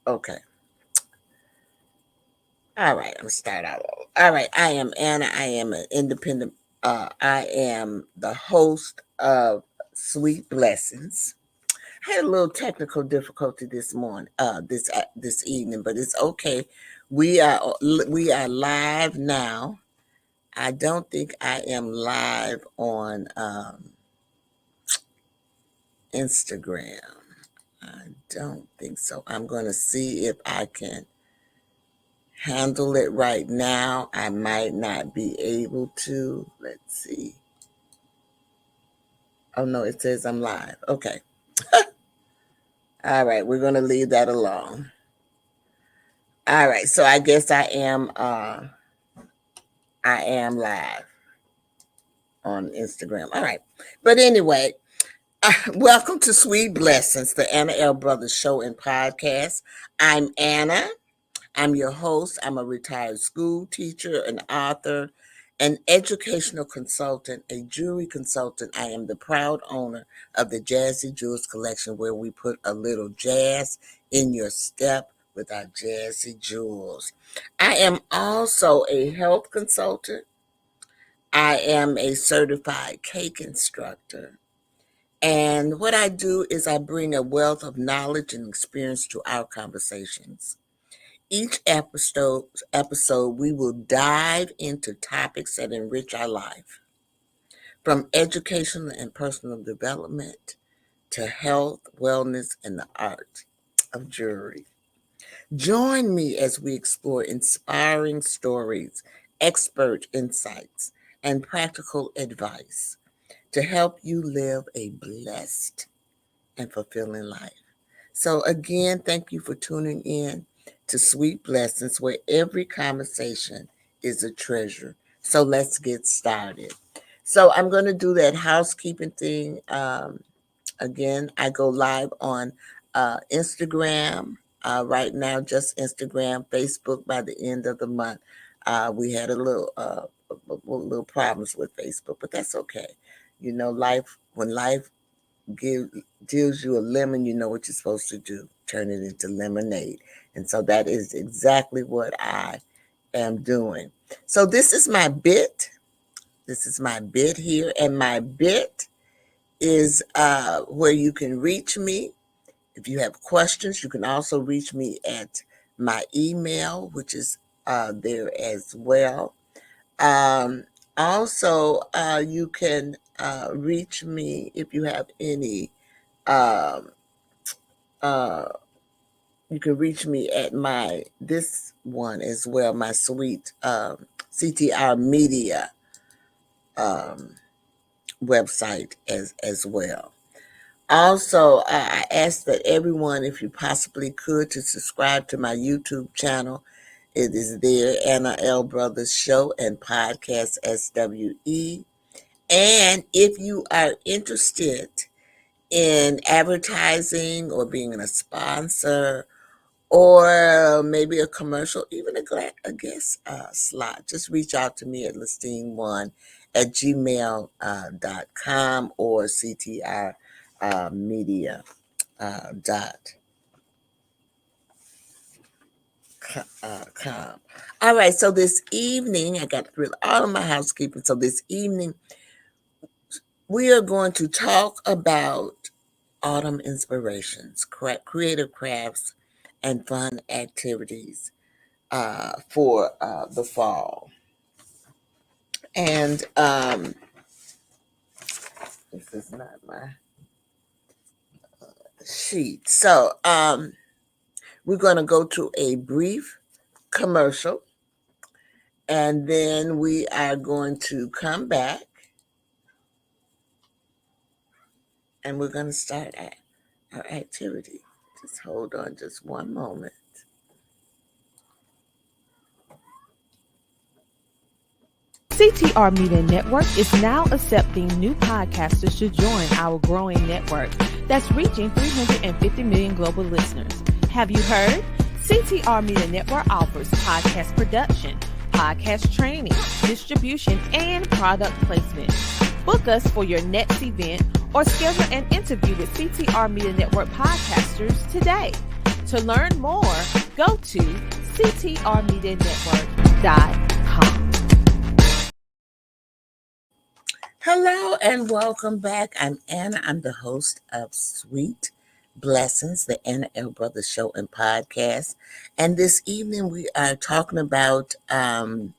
Okay. All right, I'm gonna start out. All right, I am Anna. I am an independent. I am the host of Sweet Blessings. I had a little technical difficulty this morning, this evening, but it's okay. We are live now. I don't think I am live on Instagram. I don't think so. I'm going to see if I can handle it right now. I might not be able to. Let's see. Oh, no, it says I'm live. Okay. All right, we're going to leave that alone. All right, so I guess I am live on Instagram. All right. But anyway, welcome to Sweet Blessings, the Anna L. Brothers show and podcast. I'm Anna. I'm your host. I'm a retired school teacher, an author, an educational consultant, a jewelry consultant. I am the proud owner of the Jazzy Jewels Collection, where we put a little jazz in your step with our Jazzy Jewels. I am also a health consultant. I am a certified cake instructor. And what I do is I bring a wealth of knowledge and experience to our conversations. Each episode, we will dive into topics that enrich our life, from educational and personal development to health, wellness, and the art of jewelry. Join me as we explore inspiring stories, expert insights, and practical advice to help you live a blessed and fulfilling life. So again, thank you for tuning in to Sweet Blessings, where every conversation is a treasure. So let's get started. So I'm going to do that housekeeping thing. Again, I go live on Instagram right now, just Instagram, Facebook by the end of the month. We had a little problems with Facebook, but that's okay. You know, when life deals you a lemon, you know what you're supposed to do. Turn it into lemonade. And so that is exactly what I am doing. So this is my bit. This is my bit here. And my bit is where you can reach me. If you have questions, you can also reach me at my email, which is there as well. Also, you can reach me if you have any um, you can reach me at this one as well, my sweet CTR Media website as well. Also, I ask that everyone, if you possibly could, to subscribe to my YouTube channel. It is there, Anna L. Brothers Show and Podcast SWE. And if you are interested in advertising or being a sponsor or maybe a commercial, even a guest slot, just reach out to me at listine1@gmail.com or CTR media .com. All right, so this evening, I got through all of my housekeeping. So this evening, we are going to talk about autumn inspirations, creative crafts, and fun activities for the fall. And this is not my sheet. So we're going to go to a brief commercial, and then we are going to come back, and we're going to start our activity. Just hold on just one moment. CTR Media Network is now accepting new podcasters to join our growing network that's reaching 350 million global listeners. Have you heard? CTR Media Network offers podcast production, podcast training, distribution, and product placement. Book us for your next event or schedule an interview with CTR Media Network podcasters today. To learn more, go to ctrmedianetwork.com. Hello and welcome back. I'm Anna. I'm the host of Sweet Blessings, the Anna L. Brothers Show and Podcast. And this evening we are talking about autumn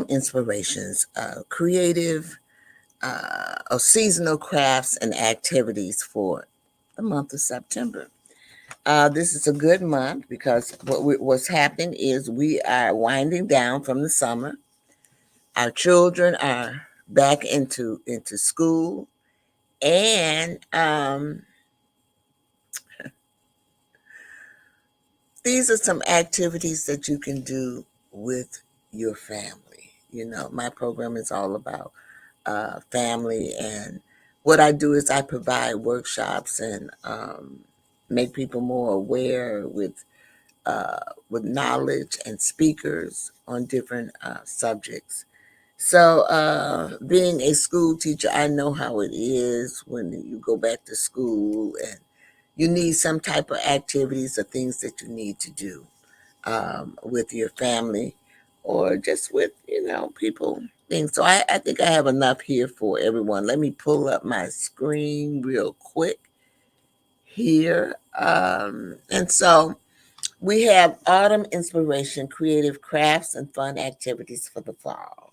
inspirations, creative or seasonal crafts and activities for the month of September. This is a good month because what's happening is we are winding down from the summer. Our children are back into school, and these are some activities that you can do with your family. You know, my program is all about family, and what I do is I provide workshops and make people more aware with knowledge and speakers on different subjects. So, being a school teacher, I know how it is when you go back to school and you need some type of activities or things that you need to do with your family or just with, people. Things. So, I think I have enough here for everyone. Let me pull up my screen real quick here. And so, we have autumn inspiration, creative crafts, and fun activities for the fall.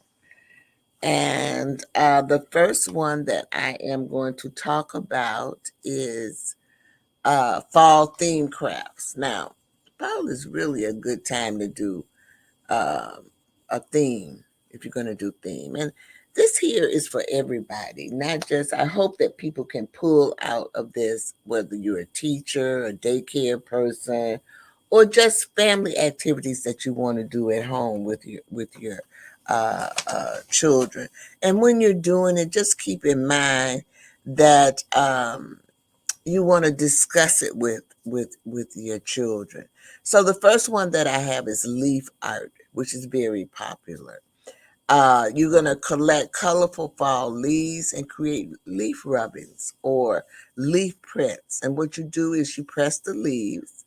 And the first one that I am going to talk about is fall theme crafts. Now, fall is really a good time to do a theme if you're going to do theme. And this here is for everybody, not just, I hope that people can pull out of this, whether you're a teacher, a daycare person, or just family activities that you want to do at home with your children. And when you're doing it, just keep in mind that you want to discuss it with your children. So the first one that I have is leaf art, which is very popular. You're going to collect colorful fall leaves and create leaf rubbings or leaf prints. And what you do is you press the leaves.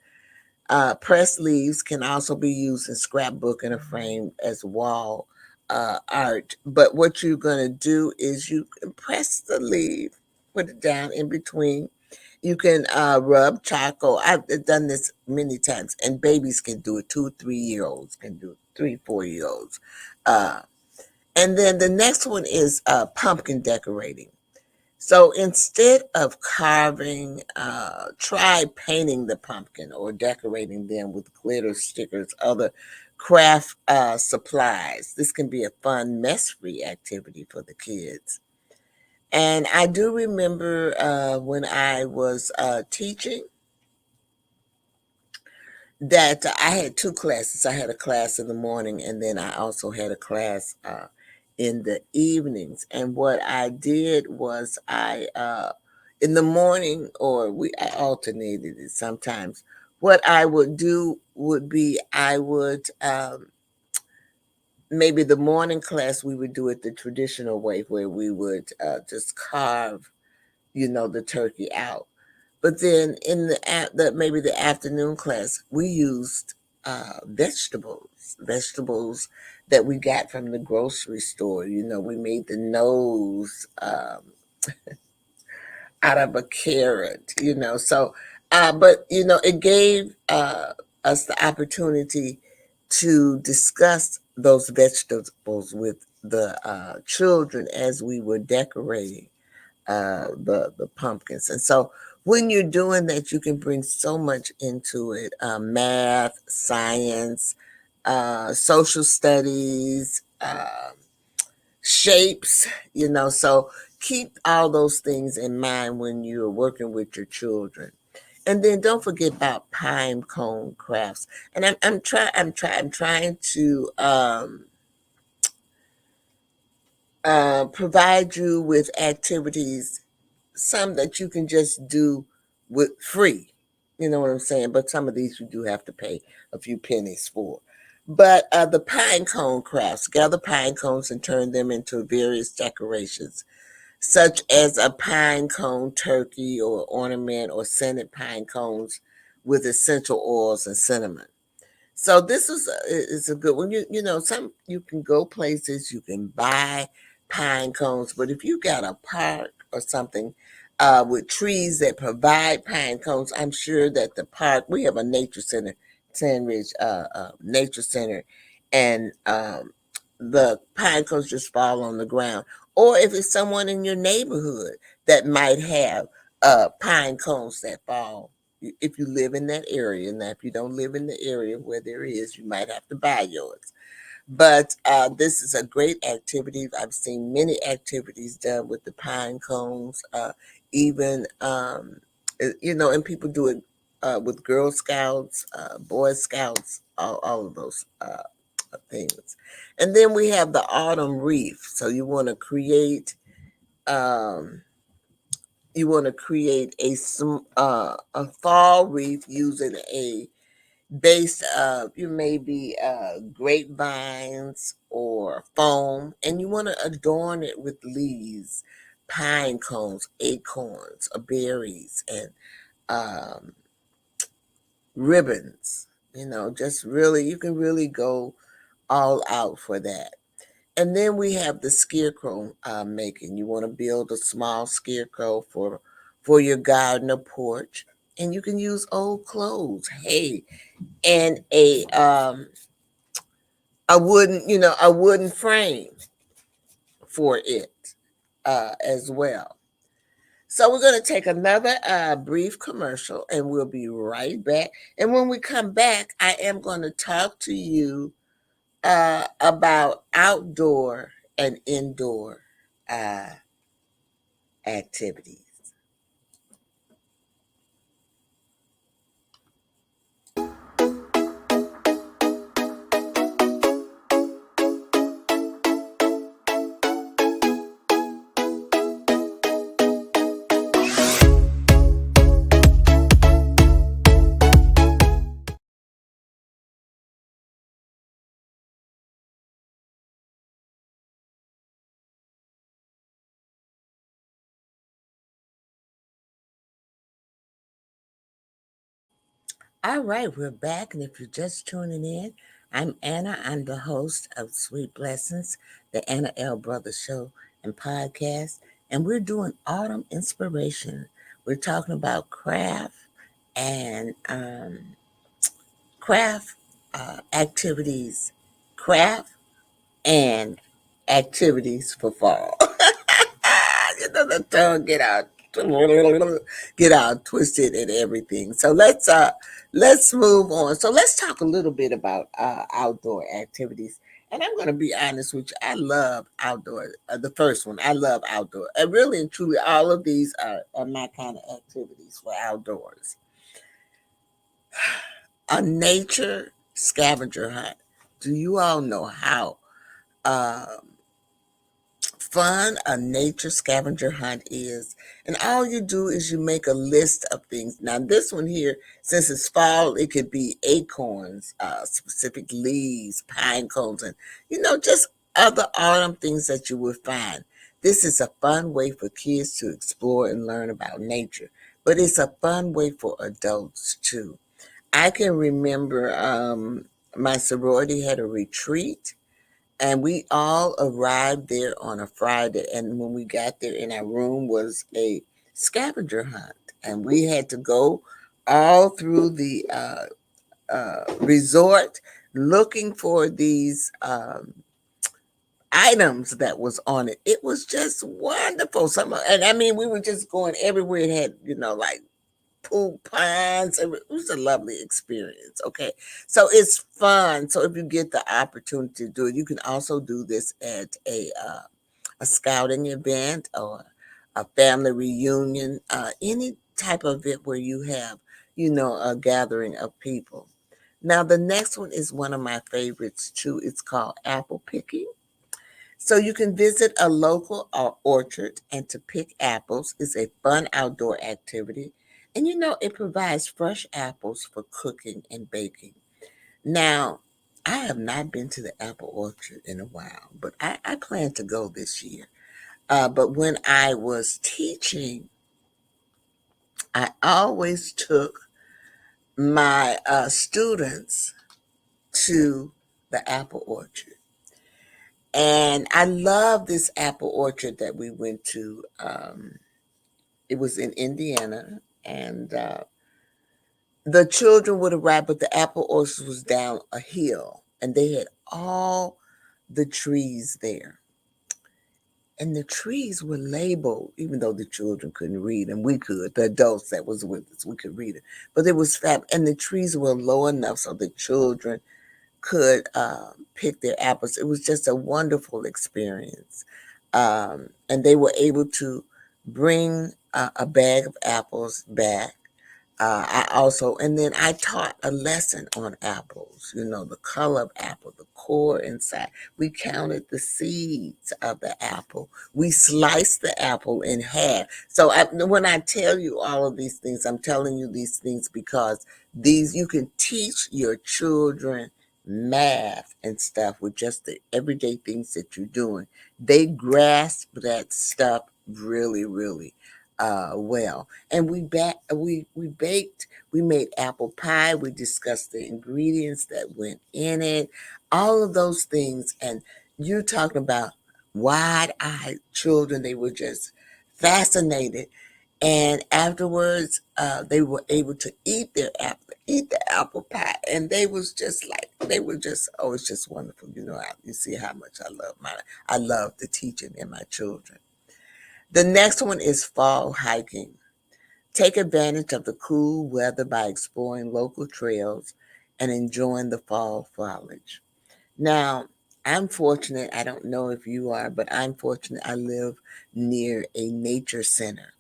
Pressed leaves can also be used in scrapbook and a frame as wall art. But what you're going to do is you can press the leaf, put it down in between. You can rub charcoal. I've done this many times, and babies can do it. 2, 3 year olds can do it. 3, 4 year olds. Uh, and then the next one is pumpkin decorating. So instead of carving, try painting the pumpkin or decorating them with glitter stickers, other craft supplies. This can be a fun, mess-free activity for the kids. And I do remember when I was teaching that I had two classes. I had a class in the morning, and then I also had a class in the evenings. And what I did was in the morning, or I alternated it sometimes. What I would do would be I would maybe the morning class we would do it the traditional way, where we would just carve, the turkey out. But then in the maybe the afternoon class, we used vegetables that we got from the grocery store. We made the nose out of a carrot. So, but it gave us the opportunity to discuss those vegetables with the children as we were decorating the pumpkins. And so when you're doing that, you can bring so much into it: math, science, social studies, shapes. So keep all those things in mind when you're working with your children. And then don't forget about pine cone crafts. And I'm trying to provide you with activities, some that you can just do with free. You know what I'm saying? But some of these you do have to pay a few pennies for. But the pine cone crafts, gather pine cones and turn them into various decorations. such as a pine cone turkey or ornament or scented pine cones with essential oils and cinnamon. So this is a good one. Some you can go places, you can buy pine cones, but if you got a park or something with trees that provide pine cones, I'm sure that the park, we have a nature center, Sandridge Nature Center, and the pine cones just fall on the ground. Or if it's someone in your neighborhood that might have pine cones that fall, if you live in that area. Now, if you don't live in the area where there is, you might have to buy yours. But this is a great activity. I've seen many activities done with the pine cones, even, and people do it with Girl Scouts, Boy Scouts, all of those things. And then we have the autumn wreath. So um, you want to create a fall wreath using a base of you maybe grapevines or foam, and you want to adorn it with leaves, pine cones, acorns, or berries, and um, ribbons. Just really, you can really go all out for that. And then we have the scarecrow making. You want to build a small scarecrow for your garden or porch, and you can use old clothes, hay, and a wooden frame for it as well. So we're going to take another brief commercial, and we'll be right back. And when we come back, I am going to talk to you about outdoor and indoor uh, activities. All right, we're back. And if you're just tuning in, I'm Anna. I'm the host of Sweet Blessings, the Anna L. Brothers Show and Podcast. And we're doing autumn inspiration. We're talking about and craft activities, craft and activities for fall. The tongue get out twisted and everything. So let's move on. So let's talk a little bit about outdoor activities. And I'm going to be honest with you. I love outdoor. The first one, I love outdoor. And really and truly, all of these are my kind of activities for outdoors. A nature scavenger hunt. Do you all know how fun a nature scavenger hunt is? And all you do is you make a list of things. Now, this one here, since it's fall, it could be acorns, specific leaves, pine cones, and just other autumn things that you would find. This is a fun way for kids to explore and learn about nature, but it's a fun way for adults too. I can remember my sorority had a retreat, and we all arrived there on a Friday. And when we got there, in our room was a scavenger hunt. And we had to go all through the resort looking for these items that was on it. It was just wonderful. And I mean, we were just going everywhere. It had, like pool ponds. It was a lovely experience. Okay. So it's fun. So if you get the opportunity to do it, you can also do this at a scouting event or a family reunion, any type of event where you have, a gathering of people. Now, the next one is one of my favorites too. It's called apple picking. So you can visit a local orchard, and to pick apples is a fun outdoor activity. And it provides fresh apples for cooking and baking. Now, I have not been to the apple orchard in a while, but I plan to go this year. But when I was teaching, I always took my students to the apple orchard. And I love this apple orchard that we went to. It was in Indiana, and the children would arrive, but the apple orchard was down a hill, and they had all the trees there. And the trees were labeled, even though the children couldn't read, and we could, the adults that was with us, we could read it. But it was fab, and the trees were low enough so the children could pick their apples. It was just a wonderful experience. And they were able to bring a bag of apples back. I also, and then I taught a lesson on apples, the color of apple, the core inside. We counted the seeds of the apple. We sliced the apple in half. So when I tell you all of these things, I'm telling you these things because you can teach your children math and stuff with just the everyday things that you're doing. They grasp that stuff really, really well. And we baked, we made apple pie, we discussed the ingredients that went in it, all of those things. And you're talking about wide-eyed children. They were just fascinated. And afterwards, they were able to eat the apple pie, and they were just, oh, it's just wonderful. You see how much I love the teaching in my children. The next one is fall hiking. Take advantage of the cool weather by exploring local trails and enjoying the fall foliage. Now, I'm fortunate, I don't know if you are, but I'm fortunate I live near a nature center.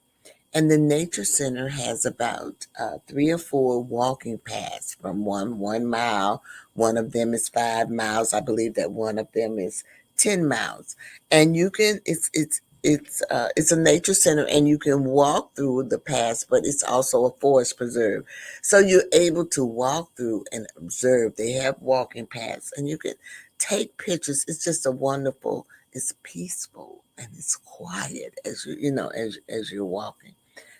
And the nature center has about 3 or 4 walking paths from 1 mile. One of them is 5 miles. I believe that one of them is 10 miles. And you can, it's a nature center, and you can walk through the paths, but it's also a forest preserve. So you're able to walk through and observe. They have walking paths, and you can take pictures. It's just it's peaceful, and it's quiet as you're walking.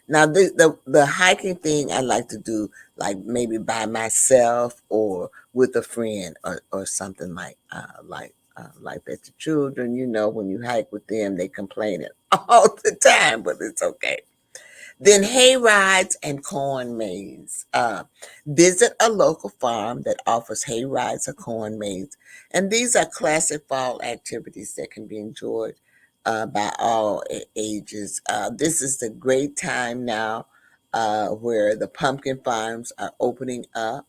Now, the hiking thing I like to do, like maybe by myself or with a friend, or something like that. The children, when you hike with them, they complain it all the time, but it's okay. Then hay rides and corn maze. Visit a local farm that offers hay rides or corn maze. And these are classic fall activities that can be enjoyed by all ages. This is the great time now where the pumpkin farms are opening up,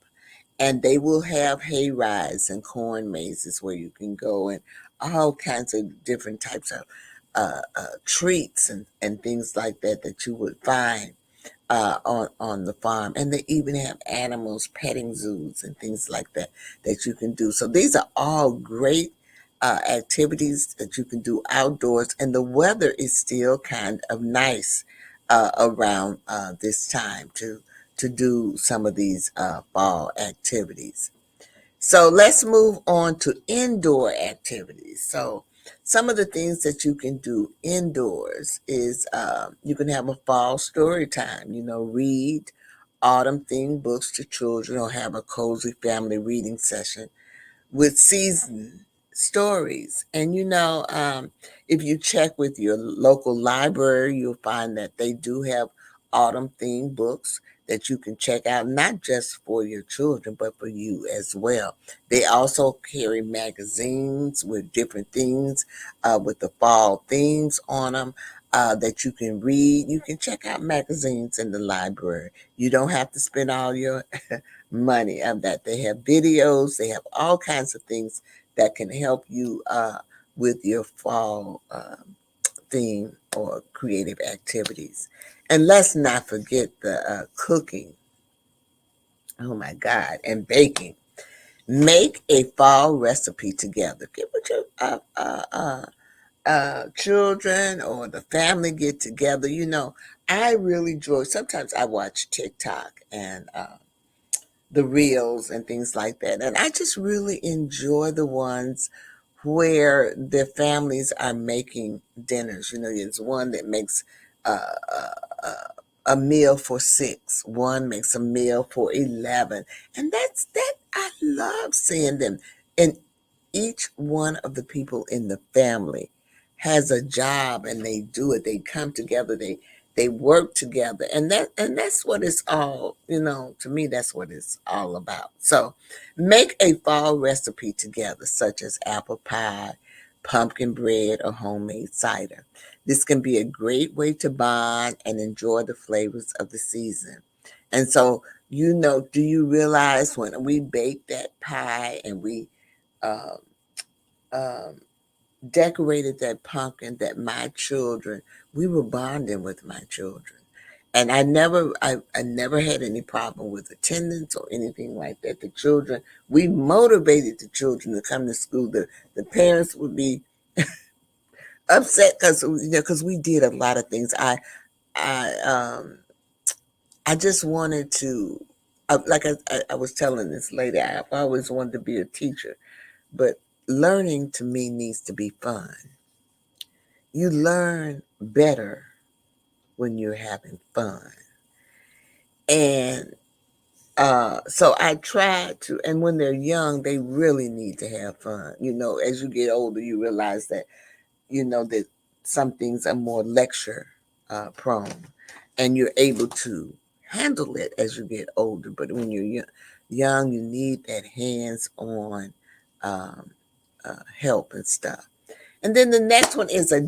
and they will have hay rides and corn mazes where you can go, and all kinds of different types of treats and things like that you would find on the farm. And they even have animals, petting zoos and things like that you can do. So these are all great activities that you can do outdoors, and the weather is still kind of nice around this time to do some of these fall activities. So let's move on to indoor activities. So some of the things that you can do indoors is you can have a fall story time, read autumn themed books to children, or have a cozy family reading session with season stories. And if you check with your local library, you'll find that they do have autumn themed books that you can check out, not just for your children, but for you as well. They also carry magazines with different things, with the fall themes on them, that you can read. You can check out magazines in the library. You don't have to spend all your money on that. They have videos, they have all kinds of things that can help you with your fall theme or creative activities. And let's not forget the cooking. Oh my God, and baking. Make a fall recipe together. Get with your children or the family get together. I really enjoy. Sometimes I watch TikTok and the reels and things like that, and I just really enjoy the ones where the families are making dinners. There's one that makes a meal for 6, one makes a meal for 11. And I love seeing them. And each one of the people in the family has a job and they do it. They come together, they work together. And that's what it's all, to me, that's what it's all about. So make a fall recipe together, such as apple pie, pumpkin bread, or homemade cider. This can be a great way to bond and enjoy the flavors of the season. And so, do you realize when we bake that pie and we um, um, decorated that pumpkin, that my children, we were bonding with my children. And I never had any problem with attendance or anything like that. The children, we motivated the children to come to school. The parents would be upset because we did a lot of things. I I just wanted to, like I was telling this lady, I've always wanted to be a teacher, but learning to me needs to be fun. You learn better when you're having fun. And so I try to, and when they're young, they really need to have fun. As you get older, you realize that some things are more lecture prone, and you're able to handle it as you get older. But when you're young, you need that hands-on um, help and stuff. And then the next one is a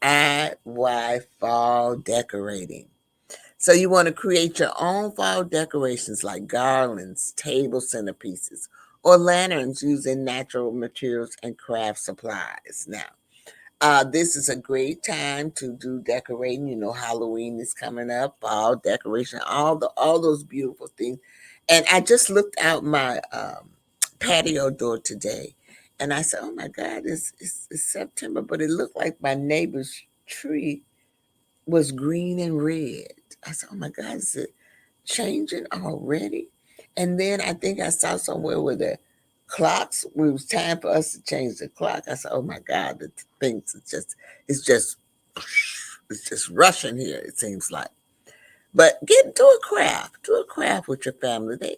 DIY fall decorating. So you want to create your own fall decorations like garlands, table centerpieces, or lanterns using natural materials and craft supplies. Now, this is a great time to do decorating. Halloween is coming up, fall decoration, all those beautiful things. And I just looked out my patio door today, and I said, "Oh my God, it's September," but it looked like my neighbor's tree was green and red. I said, "Oh my God, is it changing already?" And then I think I saw somewhere where the clocks, it was time for us to change the clock. I said, "Oh my God, the things, it's just, it's just rushing here, it seems like." But do a craft with your family. They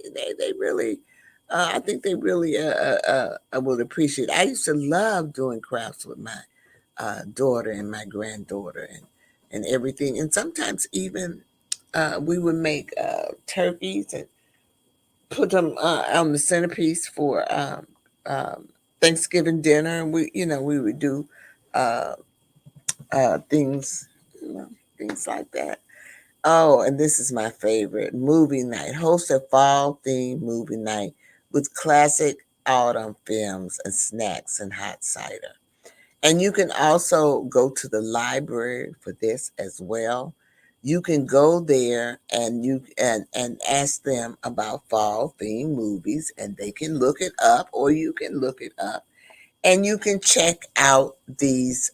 really, I think they really will appreciate it. I used to love doing crafts with my daughter and my granddaughter and everything. And sometimes even we would make turkeys and put them on the centerpiece for Thanksgiving dinner. And we would do uh, things, things like that. Oh, and this is my favorite, movie night. Host a fall themed movie night with classic autumn films and snacks and hot cider. And you can also go to the library for this as well. You can go there and ask them about fall themed movies, and they can look it up, or you can look it up, and you can check out these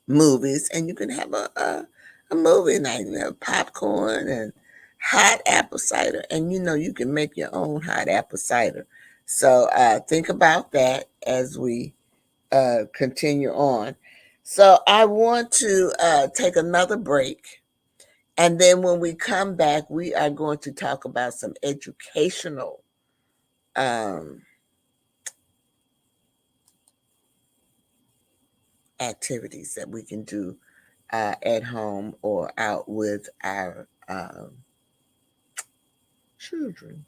movies, and you can have a movie night and have popcorn and hot apple cider. And you can make your own hot apple cider. So think about that as we continue on. So I want to take another break. And then when we come back, we are going to talk about some educational um, activities that we can do at home or out with our children.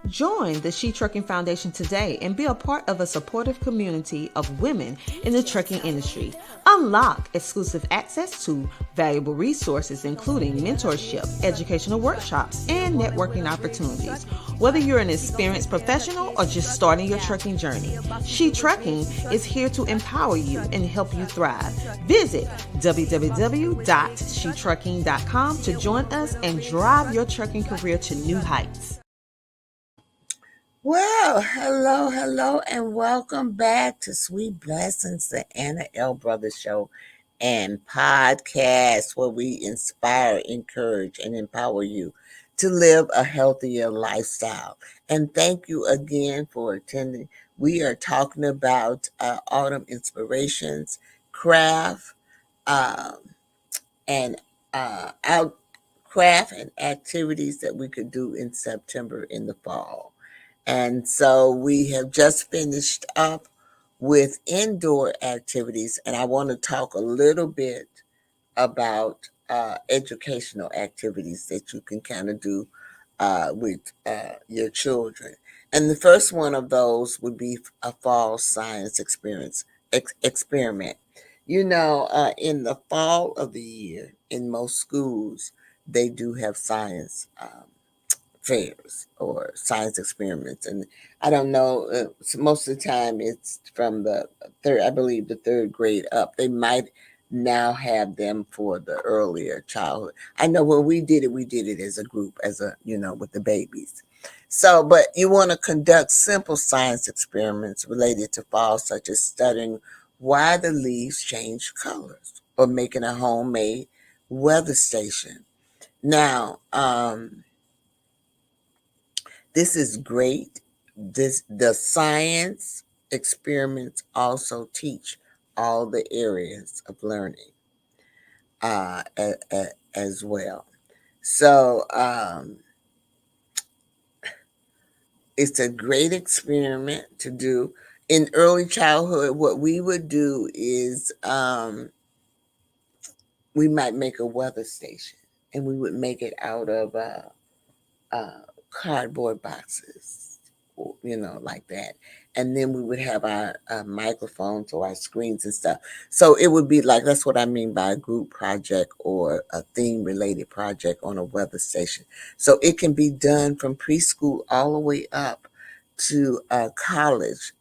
Join the She Trucking Foundation today and be a part of a supportive community of women in the trucking industry. Unlock exclusive access to valuable resources, including mentorship, educational workshops, and networking opportunities. Whether you're an experienced professional or just starting your trucking journey, She Trucking is here to empower you and help you thrive. Visit www.shetrucking.com to join us and drive your trucking career to new heights. Well, hello, and welcome back to Sweet Blessings, the Anna L. Brothers Show and podcast, where we inspire, encourage, and empower you to live a healthier lifestyle. And thank you again for attending. We are talking about autumn inspirations, craft, um, and out craft and activities that we could do in September in the fall. And so we have just finished up with indoor activities, and I want to talk a little bit about educational activities that you can kind of do with your children. And the first one of those would be a fall science experiment. In the fall of the year, in most schools, they do have science fairs or science experiments. And I don't know, most of the time it's from the third, I believe the third grade up. They might now have them for the earlier childhood. I know when we did it as a group, with the babies. So, but you want to conduct simple science experiments related to fall, such as studying why the leaves change colors or making a homemade weather station. Now, this is great. The science experiments also teach all the areas of learning as well. So it's a great experiment to do in early childhood. What we would do is we might make a weather station, and we would make it out of cardboard boxes, like that. And then we would have our microphones or our screens and stuff. So it would be like, that's what I mean by a group project or a theme related project on a weather station. So it can be done from preschool all the way up to college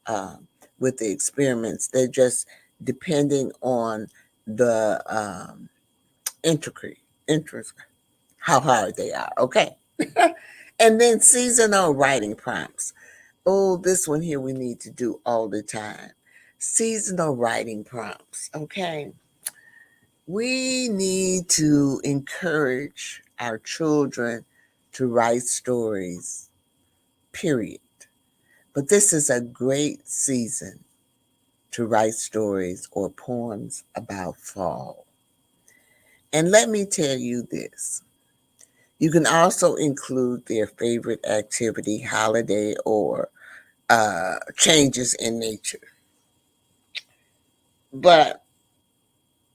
with the experiments. They're just depending on the interest, how hard they are. Okay. And then seasonal writing prompts. Oh, this one here we need to do all the time. Seasonal writing prompts. Okay. We need to encourage our children to write stories, period. But this is a great season to write stories or poems about fall. And let me tell you this. You can also include their favorite activity, holiday, or changes in nature. But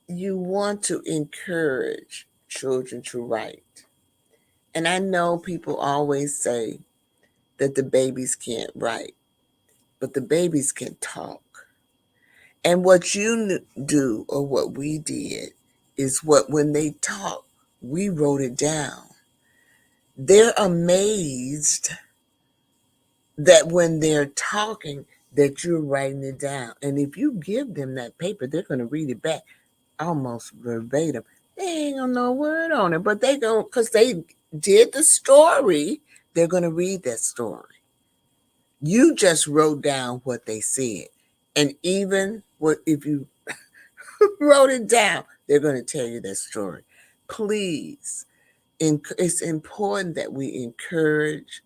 you want to encourage children to write. And I know people always say that the babies can't write, but the babies can talk. And what you do, or what we did, is when they talk, we wrote it down. They're amazed that when they're talking, that you're writing it down. And if you give them that paper, they're going to read it back almost verbatim. They ain't gonna know a word on it, but they don't, because they did the story. They're going to read that story. You just wrote down what they said. And even if you wrote it down, they're going to tell you that story. Please, it's important that we encourage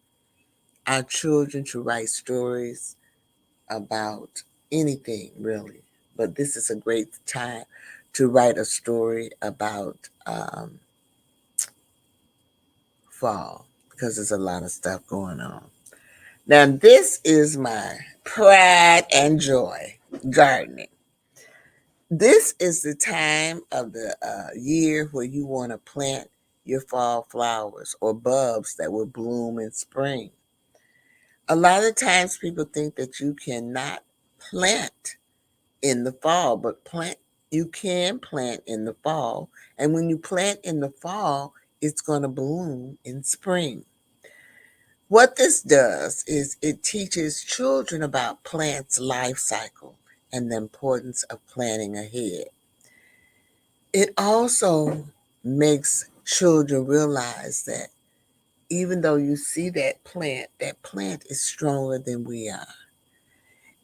our children to write stories about anything, really. But this is a great time to write a story about fall, because there's a lot of stuff going on. Now, this is my pride and joy, gardening. This is the time of the year where you want to plant your fall flowers or bulbs that will bloom in spring. A lot of times people think that you cannot plant in the fall, but you can plant in the fall. And when you plant in the fall, it's going to bloom in spring. What this does is it teaches children about plants' life cycle and the importance of planning ahead. It also makes children realize that even though you see that plant is stronger than we are.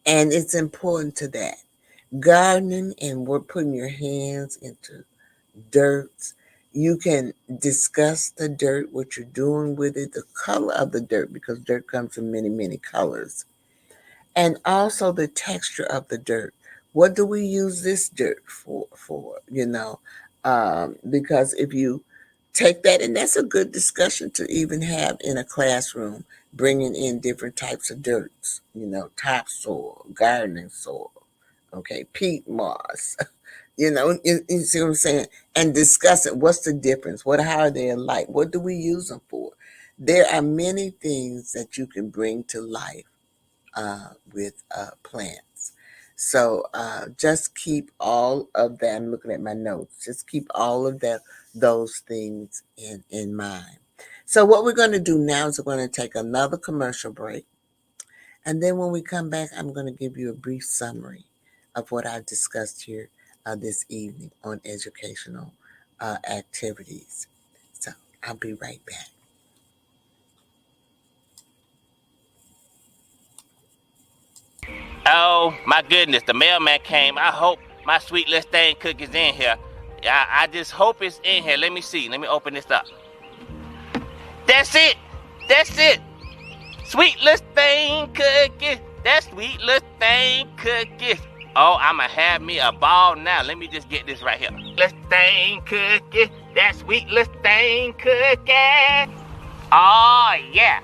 And it's important to that. Gardening and we're putting your hands into dirt You can discuss the dirt, what you're doing with it, the color of the dirt, because dirt comes in many, many colors. And also the texture of the dirt. What do we use this dirt for? Because if you take that, and that's a good discussion to even have in a classroom, bringing in different types of dirts, topsoil, gardening soil, okay, peat moss, you see what I'm saying? And discuss it. What's the difference? How are they alike? What do we use them for? There are many things that you can bring to life with plants. So just keep all of that. I'm looking at my notes. Just keep all of those things in mind. So what we're going to do now is we're going to take another commercial break. And then when we come back, I'm going to give you a brief summary of what I discussed here this evening on educational activities. So I'll be right back. Oh my goodness, the mailman came. I hope my sweet little thing cookie's in here. I just hope it's in here. Let me see. Let me open this up. That's it. That's it. Sweet little thing cookie. That sweet little thing cookie. Oh, I'ma have me a ball now. Let me just get this right here. Little thing cookie. That sweet little thing cookie. Oh yeah.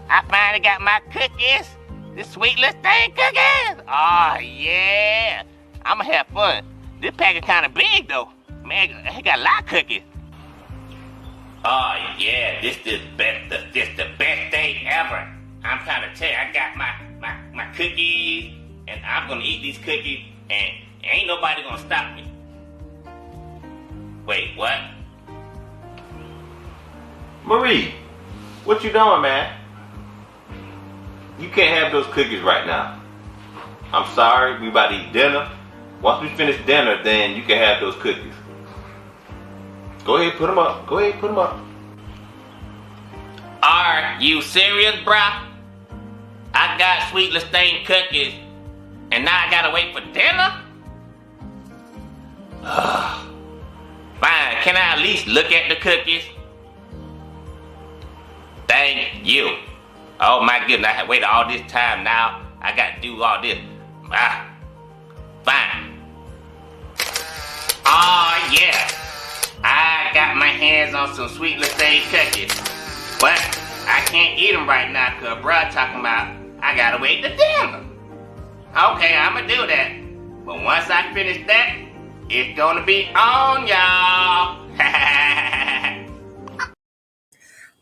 I finally got my cookies. This sweet little thing cookies. Oh yeah. I'ma have fun. This package kinda big though. Man, it got a lot of cookies. Oh yeah, this the best day ever. I'm trying to tell you, I got my cookies, and I'm gonna eat these cookies, and ain't nobody gonna stop me. Wait, what? Marie, what you doing, man? You can't have those cookies right now. I'm sorry, we about to eat dinner. Once we finish dinner, then you can have those cookies. Go ahead, put them up. Go ahead, put them up. Are you serious, bruh? I got sweet Lestain cookies, and now I gotta wait for dinner? Fine, can I at least look at the cookies? Thank you. Oh my goodness, I have waited all this time now. I gotta do all this. Fine. Oh yeah. I got my hands on some sweet Lestain cookies. But I can't eat them right now because bruh talking about I gotta wait to dinner. Okay, I'ma do that. But once I finish that, it's gonna be on, y'all.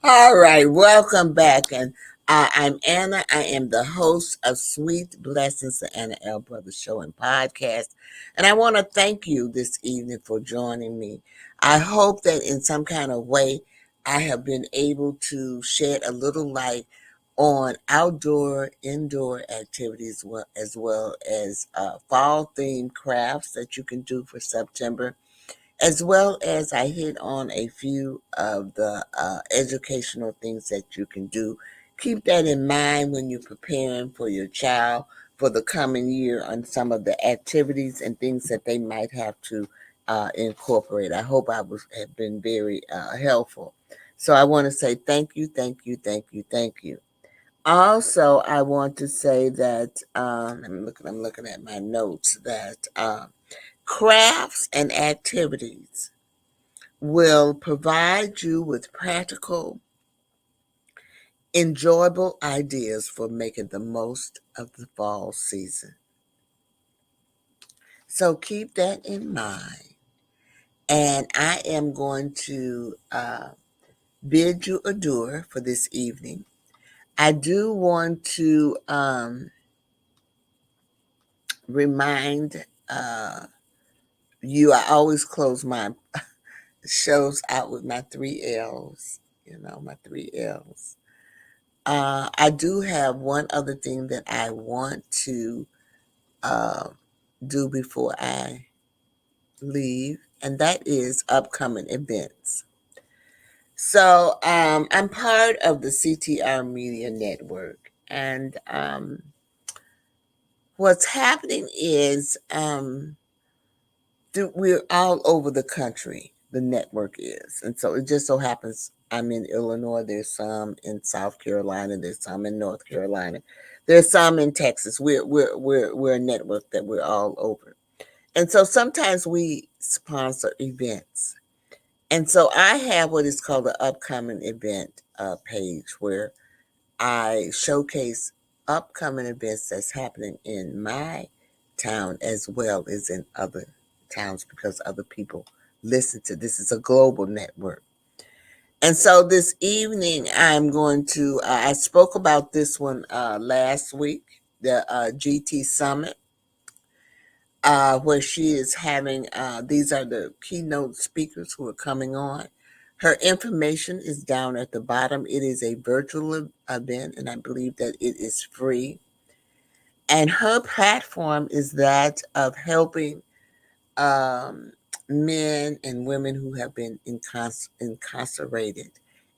All right, welcome back. And I'm Anna. I am the host of Sweet Blessings, the Anna L. Brothers Show and Podcast. And I want to thank you this evening for joining me. I hope that in some kind of way I have been able to shed a little light on outdoor, indoor activities, as well as fall-themed crafts that you can do for September, as well as I hit on a few of the educational things that you can do. Keep that in mind when you're preparing for your child for the coming year on some of the activities and things that they might have to incorporate. I hope I have been very helpful. So I want to say thank you, thank you, thank you, thank you. Also, I want to say that I'm looking at my notes that crafts and activities will provide you with practical, enjoyable ideas for making the most of the fall season. So keep that in mind. And I am going to bid you adieu for this evening. I do want to remind you, I always close my shows out with my 3 L's, my 3 L's. I do have one other thing that I want to do before I leave, and that is upcoming events. So I'm part of the CTR Media Network, and what's happening is we're all over the country. the network is. And so it just so happens I'm in Illinois. There's some in South Carolina. There's some in North Carolina. There's some in Texas. We're a network that we're all over. And so sometimes we sponsor events. And so I have what is called the upcoming event page where I showcase upcoming events that's happening in my town as well as in other towns because other people listen to this. Is a global network. And so this evening I'm going to, I spoke about this one last week, the GT Summit, where she is having, these are the keynote speakers who are coming on. Her information is down at the bottom. It is a virtual event, and I believe that it is free. And her platform is that of helping men and women who have been incarcerated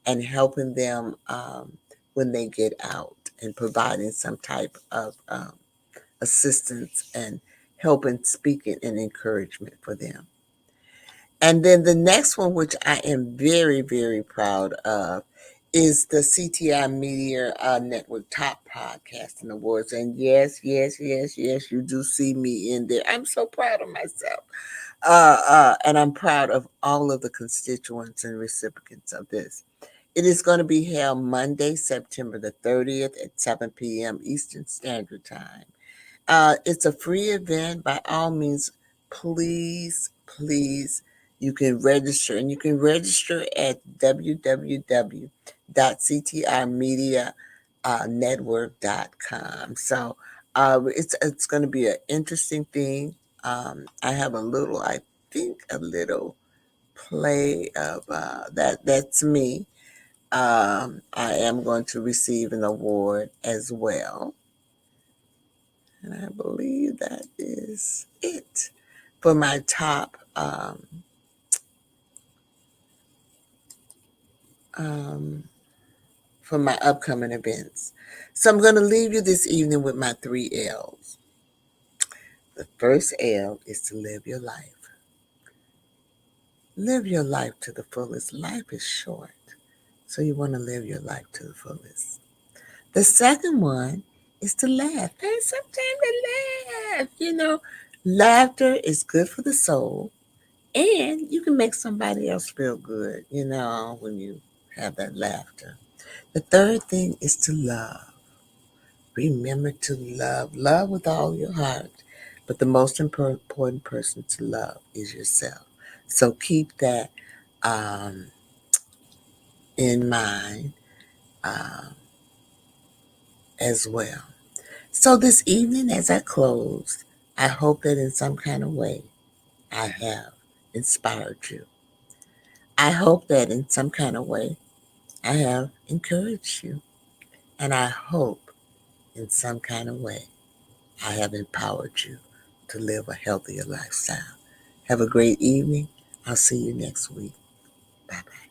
and helping them when they get out and providing some type of assistance and helping, speaking, and encouragement for them. And then the next one, which I am very, very proud of, is the CTI Media Network Top Podcasting Awards. And yes, you do see me in there. I'm so proud of myself. And I'm proud of all of the constituents and recipients of this. It is going to be held Monday, September the 30th at 7 p.m. Eastern Standard Time. It's a free event. By all means, please, you can register. And you can register at www.ctirmedianetwork.com. So it's going to be an interesting thing. I have a little play of that's me. I am going to receive an award as well. And I believe that is it for my top for my upcoming events. So I'm going to leave you this evening with my 3 L's. The first L is to live your life. Live your life to the fullest. Life is short, so you want to live your life to the fullest. The second one is to laugh. And sometimes to laugh. Laughter is good for the soul, and you can make somebody else feel good, when you have that laughter. The third thing is to love. Remember to love. Love with all your heart. But the most important person to love is yourself. So keep that in mind as well. So this evening, as I close, I hope that in some kind of way I have inspired you. I hope that in some kind of way I have encouraged you. And I hope in some kind of way I have empowered you to live a healthier lifestyle. Have a great evening. I'll see you next week. Bye-bye.